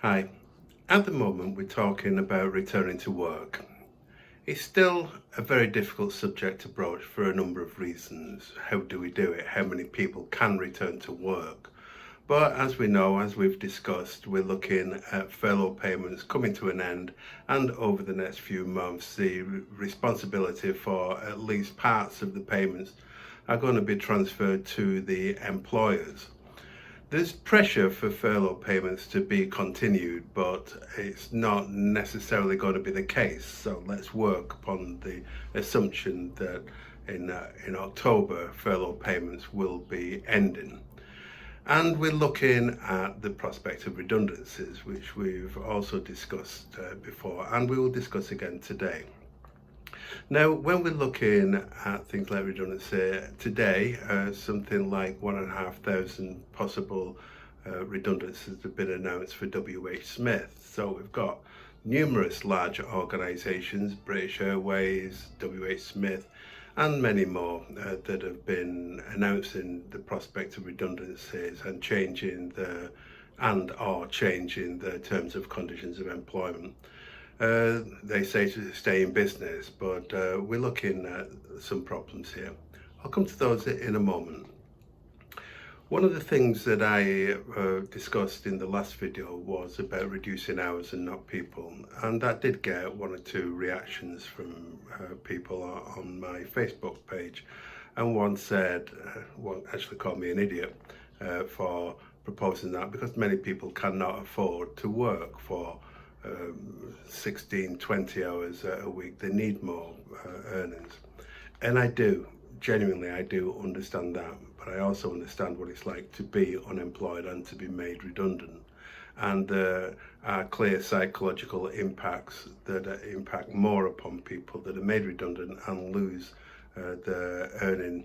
Hi. At the moment, we're talking about returning to work. It's still a very difficult subject to broach for a number of reasons. How do we do it? How many people can return to work? But as we know, as we've discussed, we're looking at furlough payments coming to an end, and over the next few months, the responsibility for at least parts of the payments are going to be transferred to the employers. There's pressure for furlough payments to be continued, but it's not necessarily going to be the case. So let's work upon the assumption that in October, furlough payments will be ending. And we're looking at the prospect of redundancies, which we've also discussed before, and we will discuss again today. Now, when we're looking at things like redundancy today, something like 1,500 possible redundancies have been announced for WH Smith. So we've got numerous large organisations, British Airways, WH Smith, and many more that have been announcing the prospect of redundancies and changing the terms of conditions of employment. They say to stay in business, but we're looking at some problems here. I'll come to those in a moment. One of the things that I discussed in the last video was about reducing hours and not people, and that did get one or two reactions from people on my Facebook page, and one actually called me an idiot for proposing that, because many people cannot afford to work for 16, 20 hours a week. They need more earnings. And I do, genuinely, I do understand that, but I also understand what it's like to be unemployed and to be made redundant. And there are clear psychological impacts that impact more upon people that are made redundant and lose their earning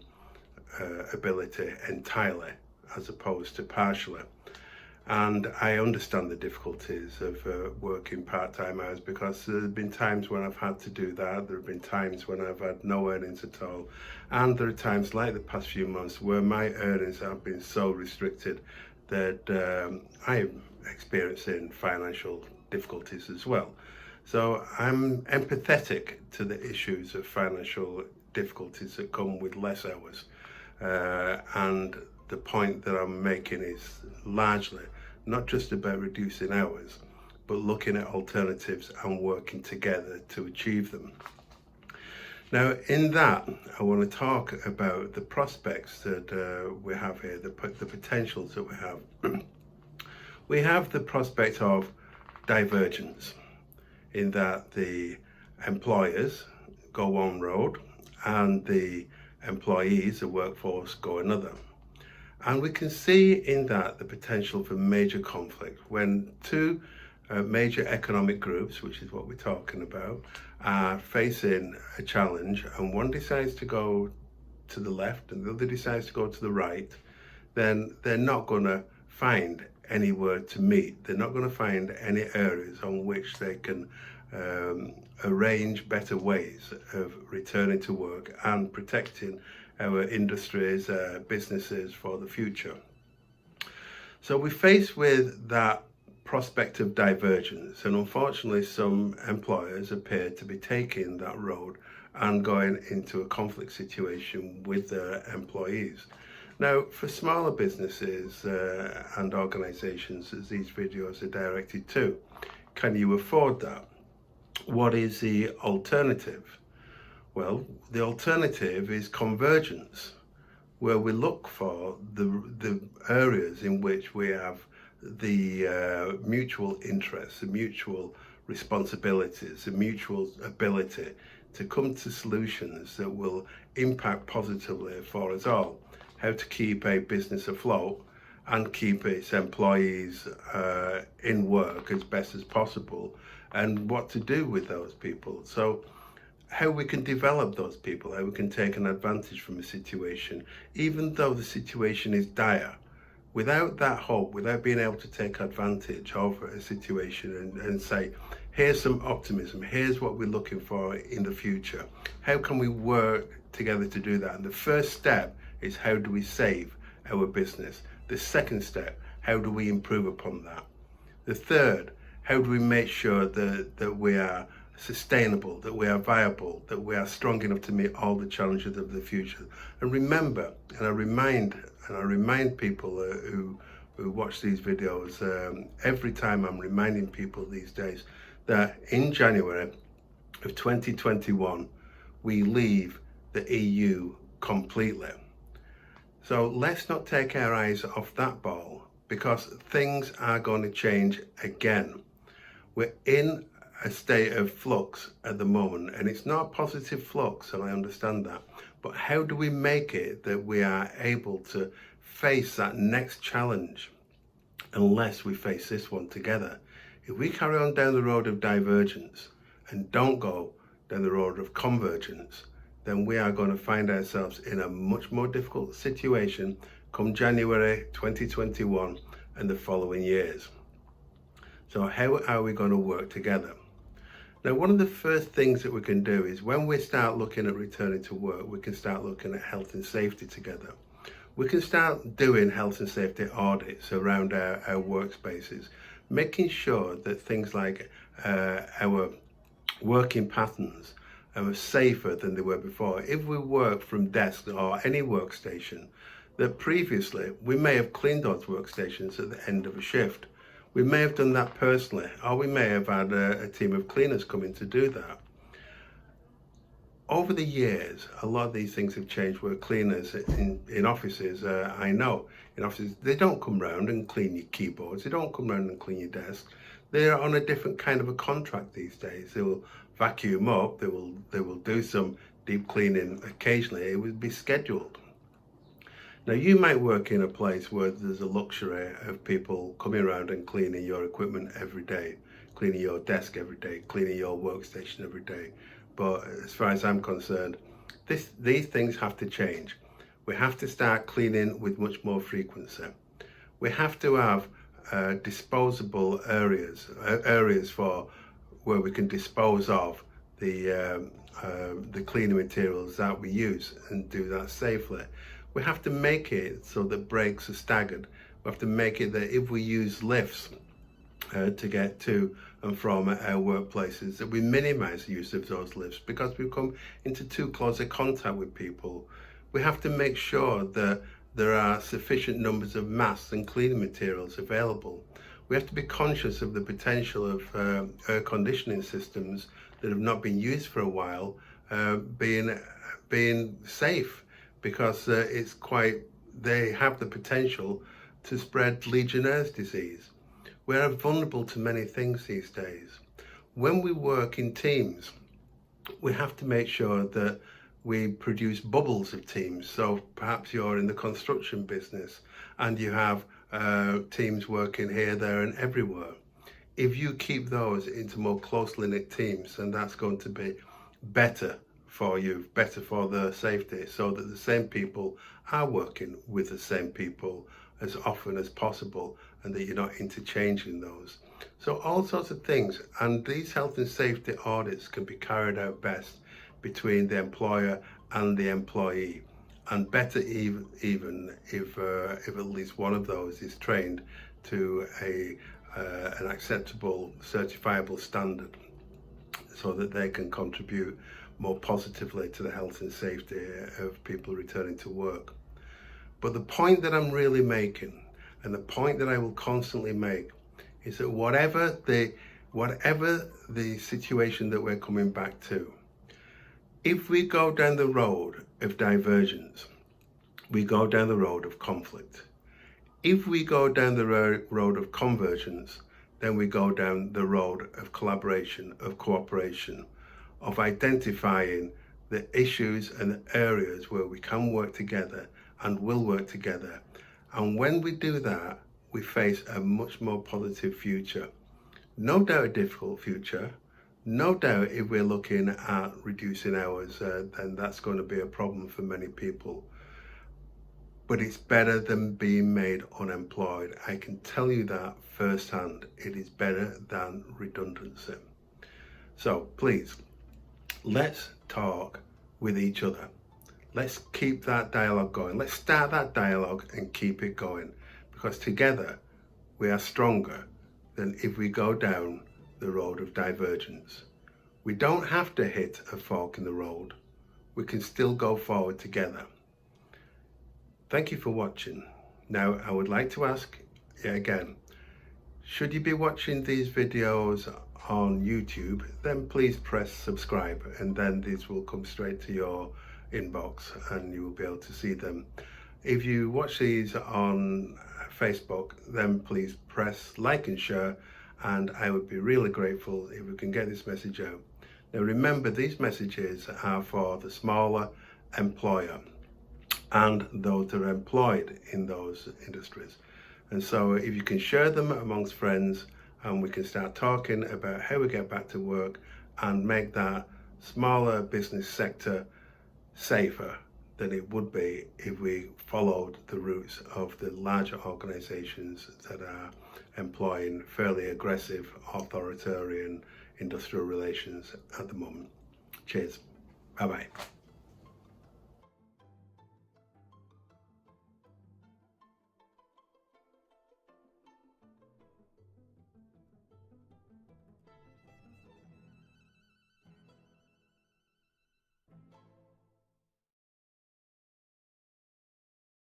ability entirely, as opposed to partially. And I understand the difficulties of working part-time hours, because there have been times when I've had to do that. There have been times when I've had no earnings at all. And there are times, like the past few months, where my earnings have been so restricted that I'm experiencing financial difficulties as well. So I'm empathetic to the issues of financial difficulties that come with less hours. And the point that I'm making is largely not just about reducing hours, but looking at alternatives and working together to achieve them. Now, in that, I want to talk about the prospects that we have here, the potentials that we have. We have the prospect of divergence, in that the employers go one road and the employees, the workforce, go another. And we can see in that the potential for major conflict when two major economic groups, which is what we're talking about, are facing a challenge, and one decides to go to the left and the other decides to go to the right. Then they're not going to find anywhere to meet. They're not going to find any areas on which they can arrange better ways of returning to work and protecting our industries, businesses for the future. So we're faced with that prospect of divergence, and unfortunately some employers appear to be taking that road and going into a conflict situation with their employees. Now, for smaller businesses and organisations, as these videos are directed to, can you afford that? What is the alternative? Well, the alternative is convergence, where we look for the areas in which we have the mutual interests, the mutual responsibilities, the mutual ability to come to solutions that will impact positively for us all. How to keep a business afloat and keep its employees in work as best as possible, and what to do with those people. So how we can develop those people, how we can take an advantage from a situation, even though the situation is dire. Without that hope, without being able to take advantage of a situation and say, here's some optimism, here's what we're looking for in the future. How can we work together to do that? And the first step is, how do we save our business? The second step, how do we improve upon that? The third, how do we make sure that we are sustainable, that we are viable, that we are strong enough to meet all the challenges of the future? And remember, and I remind people who watch these videos, every time I'm reminding people these days that in January of 2021, we leave the EU completely. So let's not take our eyes off that ball, because things are going to change again. We're in a state of flux at the moment, and it's not a positive flux, and I understand that. But how do we make it that we are able to face that next challenge unless we face this one together? If we carry on down the road of divergence and don't go down the road of convergence, then we are going to find ourselves in a much more difficult situation come January 2021 and the following years. So how are we going to work together? Now, one of the first things that we can do is when we start looking at returning to work, we can start looking at health and safety together. We can start doing health and safety audits around our workspaces, making sure that things like our working patterns are safer than they were before. If we work from desks or any workstation, that previously we may have cleaned those workstations at the end of a shift. We may have done that personally, or we may have had a team of cleaners come in to do that. Over the years, a lot of these things have changed where cleaners in offices, I know, in offices, they don't come round and clean your keyboards, they don't come round and clean your desk. They're on a different kind of a contract these days. They will vacuum up, they will do some deep cleaning occasionally, it will be scheduled. Now, you might work in a place where there's a luxury of people coming around and cleaning your equipment every day, cleaning your desk every day, cleaning your workstation every day. But as far as I'm concerned, these things have to change. We have to start cleaning with much more frequency. We have to have disposable areas for where we can dispose of the cleaning materials that we use and do that safely. We have to make it so that breaks are staggered. We have to make it that if we use lifts to get to and from our workplaces, that we minimize the use of those lifts because we've come into too close a contact with people. We have to make sure that there are sufficient numbers of masks and cleaning materials available. We have to be conscious of the potential of air conditioning systems that have not been used for a while being safe, because they have the potential to spread Legionnaire's disease. We are vulnerable to many things these days. When we work in teams, we have to make sure that we produce bubbles of teams. So perhaps you're in the construction business and you have teams working here, there and everywhere. If you keep those into more closely knit teams, then that's going to be better for you, better for the safety, so that the same people are working with the same people as often as possible and that you're not interchanging those. So all sorts of things, and these health and safety audits can be carried out best between the employer and the employee, and better even if at least one of those is trained to an acceptable certifiable standard, so that they can contribute more positively to the health and safety of people returning to work. But the point that I'm really making, and the point that I will constantly make, is that whatever the situation that we're coming back to, if we go down the road of divergence, we go down the road of conflict. If we go down the road of convergence, then we go down the road of collaboration, of cooperation, of identifying the issues and the areas where we can work together and will work together. And when we do that, we face a much more positive future. No doubt a difficult future. No doubt if we're looking at reducing hours, then that's going to be a problem for many people. But it's better than being made unemployed. I can tell you that firsthand. It is better than redundancy. So please, let's talk with each other. Let's keep that dialogue going. Let's start that dialogue and keep it going, because together we are stronger. than if we go down the road of divergence. We don't have to hit a fork in the road. We can still go forward together. Thank you for watching. Now, I would like to ask yet again, should you be watching these videos on YouTube, then please press subscribe, and then these will come straight to your inbox and you will be able to see them. If you watch these on Facebook, then please press like and share, and I would be really grateful if we can get this message out. Now remember, these messages are for the smaller employer and those that are employed in those industries. And so if you can share them amongst friends, and we can start talking about how we get back to work and make that smaller business sector safer than it would be if we followed the routes of the larger organizations that are employing fairly aggressive authoritarian industrial relations at the moment. Cheers. Bye-bye.